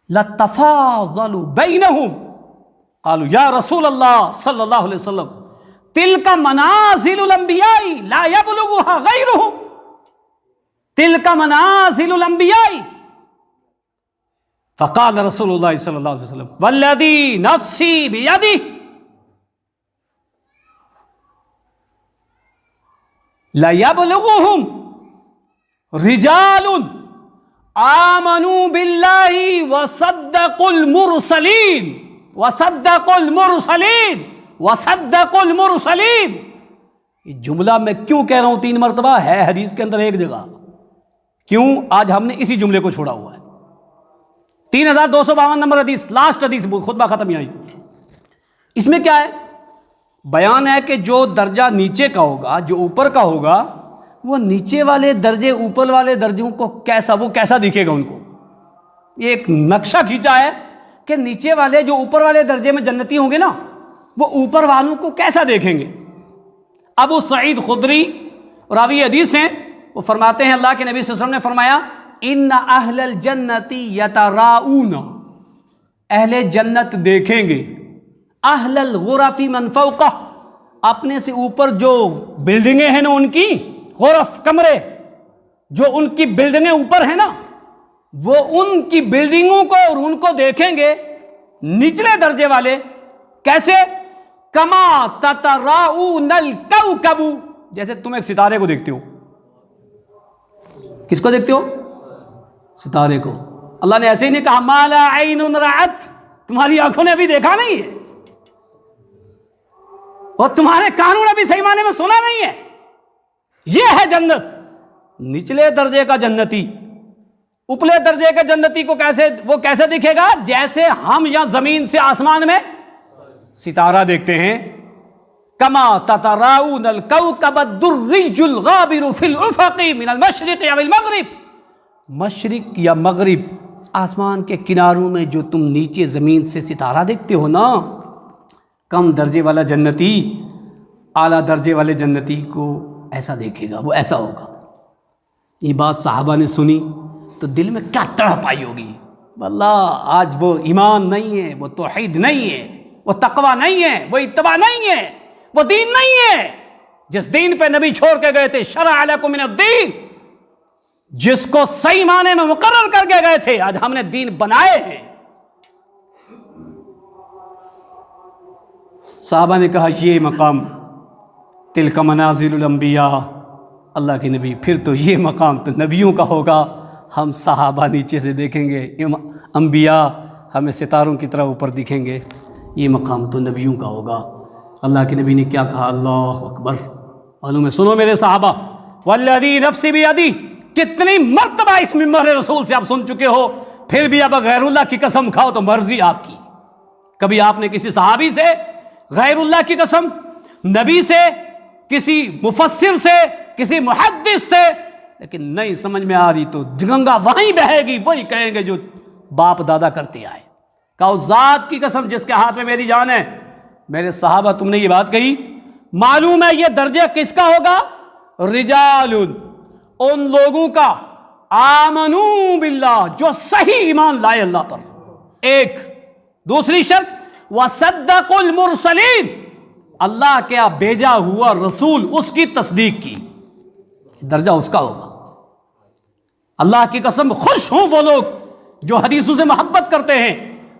لتفاضل بینہم۔ قالوا یا رسول اللہ صلی اللہ علیہ وسلم تلک منازل الانبیاء لا یبلغها غیرہم، تلک منازل الانبیاء۔ فقال رسول اللہ صلی اللہ علیہ وسلم والذی نفسی بیدہ لَيَبْلُغُهُمْ رِجَالٌ آمَنُوا بِاللَّهِ وَصَدَّقُوا الْمُرْسَلِينَ وَصَدَّقُوا الْمُرْسَلِينَ وَصَدَّقُوا الْمُرْسَلِينَ۔ یہ جملہ میں کیوں کہہ رہا ہوں 3 مرتبہ؟ ہے حدیث کے اندر ایک جگہ، کیوں آج ہم نے اسی جملے کو چھوڑا ہوا ہے؟ 3252 نمبر حدیث، لاسٹ حدیث، خطبہ ختم ہی آئی۔ اس میں کیا ہے؟ بیان ہے کہ جو درجہ نیچے کا ہوگا، جو اوپر کا ہوگا، وہ نیچے والے درجے اوپر والے درجوں کو کیسا دکھے گا ان کو۔ یہ ایک نقشہ کھینچا ہے کہ نیچے والے جو اوپر والے درجے میں جنتی ہوں گے نا، وہ اوپر والوں کو کیسا دیکھیں گے۔ ابو سعید خدری راوی حدیث ہیں، وہ فرماتے ہیں اللہ کے نبی صلی اللہ علیہ وسلم نے فرمایا ان اہل الجنت یتراؤون، اہل جنت دیکھیں گے، اہل الغرف من فوقہ، اپنے سے اوپر جو بلڈنگیں ہیں نا ان کی، غرف کمرے، جو ان کی بلڈنگیں اوپر ہیں نا، وہ ان کی بلڈنگوں کو اور ان کو دیکھیں گے نچلے درجے والے۔ کیسے؟ کما تتراؤون الکوکب، جیسے تم ایک ستارے کو دیکھتے ہو۔ کس کو دیکھتے ہو؟ ستارے کو۔ اللہ نے ایسے ہی نہیں کہا ما لا عین رأت، تمہاری آنکھوں نے ابھی دیکھا نہیں ہے اور تمہارے کانوں نے بھی صحیح معنی میں سنا نہیں ہے۔ یہ ہے جنت۔ نچلے درجے کا جنتی اوپرلے درجے کے جنتی کو کیسے دکھے گا؟ جیسے ہم یا زمین سے آسمان میں ستارہ دیکھتے ہیں۔ کما تتراؤون الکوکب الدري الغابر في الافق من المشرق او المغرب، مشرق یا مغرب، آسمان کے کناروں میں جو تم نیچے زمین سے ستارہ دیکھتے ہو نا، کم درجے والا جنتی اعلیٰ درجے والے جنتی کو ایسا دیکھے گا، وہ ایسا ہوگا۔ یہ بات صحابہ نے سنی تو دل میں کیا تڑپ آئی ہوگی، واللہ آج وہ ایمان نہیں ہے، وہ توحید نہیں ہے، وہ تقوی نہیں ہے، وہ اتباع نہیں ہے، وہ دین نہیں ہے جس دین پہ نبی چھوڑ کے گئے تھے۔ شرع لکم من الدین، جس کو صحیح معنی میں مقرر کر کے گئے تھے، آج ہم نے دین بنائے ہیں۔ صحابہ نے کہا یہ مقام تلک منازل الانبیاء، اللہ کے نبی پھر تو یہ مقام تو نبیوں کا ہوگا، ہم صحابہ نیچے سے دیکھیں گے، انبیاء ہمیں ستاروں کی طرح اوپر دکھیں گے، یہ مقام تو نبیوں کا ہوگا۔ اللہ کے نبی نے کیا کہا؟ اللہ اکبر۔ معلوم ہے، سنو میرے صحابہ، والذی نفسی بیدہ، کتنی مرتبہ اس منبر رسول سے آپ سن چکے ہو، پھر بھی اب غیر اللہ کی قسم کھاؤ تو مرضی آپ کی۔ کبھی آپ نے کسی صحابی سے غیر اللہ کی قسم، نبی سے، کسی مفسر سے، کسی محدث سے، لیکن نہیں سمجھ میں آ رہی تو گنگا وہیں بہے گی، وہی کہیں گے جو باپ دادا کرتے آئے۔ کہو ذات کی قسم جس کے ہاتھ میں میری جان ہے، میرے صحابہ تم نے یہ بات کہی، معلوم ہے یہ درجہ کس کا ہوگا؟ رجال، ان لوگوں کا آمنوا باللہ، جو صحیح ایمان لائے اللہ پر، ایک۔ دوسری شرط وصدقوا المرسلین، اللہ کیا بھیجا ہوا رسول اس کی تصدیق کی، درجہ اس کا ہوگا۔ اللہ کی قسم خوش ہوں وہ لوگ جو حدیثوں سے محبت کرتے ہیں،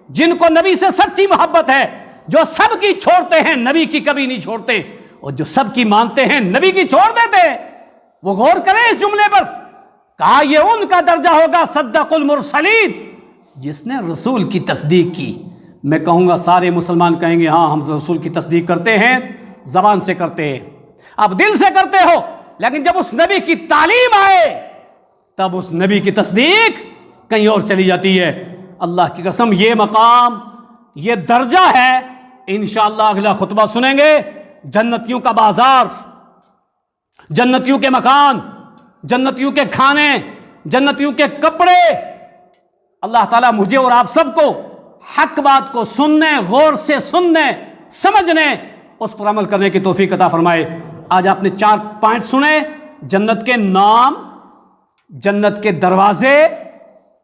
جن کو نبی سے سچی محبت ہے، جو سب کی چھوڑتے ہیں، نبی کی کبھی نہیں چھوڑتے، اور جو سب کی مانتے ہیں نبی کی چھوڑ دیتے ہیں، وہ غور کریں اس جملے پر. کہا یہ ان کا درجہ ہوگا صدق المرسلین، جس نے رسول کی تصدیق کی. میں کہوں گا سارے مسلمان کہیں گے ہاں ہم رسول کی تصدیق کرتے ہیں، زبان سے کرتے ہیں، آپ دل سے کرتے ہو، لیکن جب اس نبی کی تعلیم آئے تب اس نبی کی تصدیق کہیں اور چلی جاتی ہے. اللہ کی قسم یہ مقام، یہ درجہ ہے. انشاءاللہ اگلا خطبہ سنیں گے، جنتیوں کا بازار، جنتیوں کے مکان، جنتیوں کے کھانے، جنتیوں کے کپڑے. اللہ تعالیٰ مجھے اور آپ سب کو حق بات کو سننے، غور سے سننے، سمجھنے، اس پر عمل کرنے کی توفیق عطا فرمائے. آج آپ نے 4 پوائنٹ سنے، جنت کے نام، جنت کے دروازے،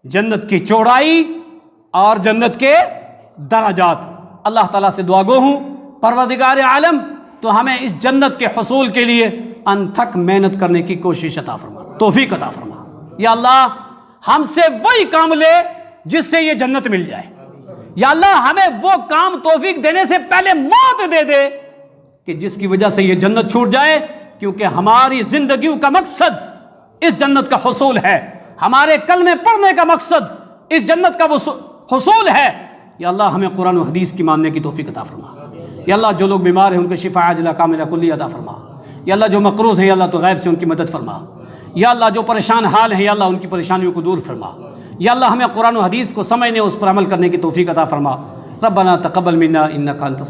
جنت کی چوڑائی اور جنت کے درجات. اللہ تعالیٰ سے دعا گو ہوں پروردگار عالم تو ہمیں اس جنت کے حصول کے لیے انتھک محنت کرنے کی کوشش عطا فرما، توفیق عطا فرما. یا اللہ ہم سے وہی کام لے جس سے یہ جنت مل جائے. یا اللہ ہمیں وہ کام توفیق دینے سے پہلے موت دے دے کہ جس کی وجہ سے یہ جنت چھوٹ جائے، کیونکہ ہماری زندگیوں کا مقصد اس جنت کا حصول ہے، ہمارے کلمے پڑھنے کا مقصد اس جنت کا حصول ہے. یا اللہ ہمیں قرآن و حدیث کی ماننے کی توفیق عطا فرما. یا اللہ جو لوگ بیمار ہیں ان کو شفا عاجلہ کاملہ کلی عطا فرما. یا اللہ جو مقروض ہیں یا اللہ تو غیب سے ان کی مدد فرما. یا اللہ جو پریشان حال ہیں یا اللہ ان کی پریشانیوں کو دور فرما. یا اللہ ہمیں قرآن و حدیث کو سمجھنے، اس پر عمل کرنے کی توفیق عطا فرما. ربنا تقبل منا انک انت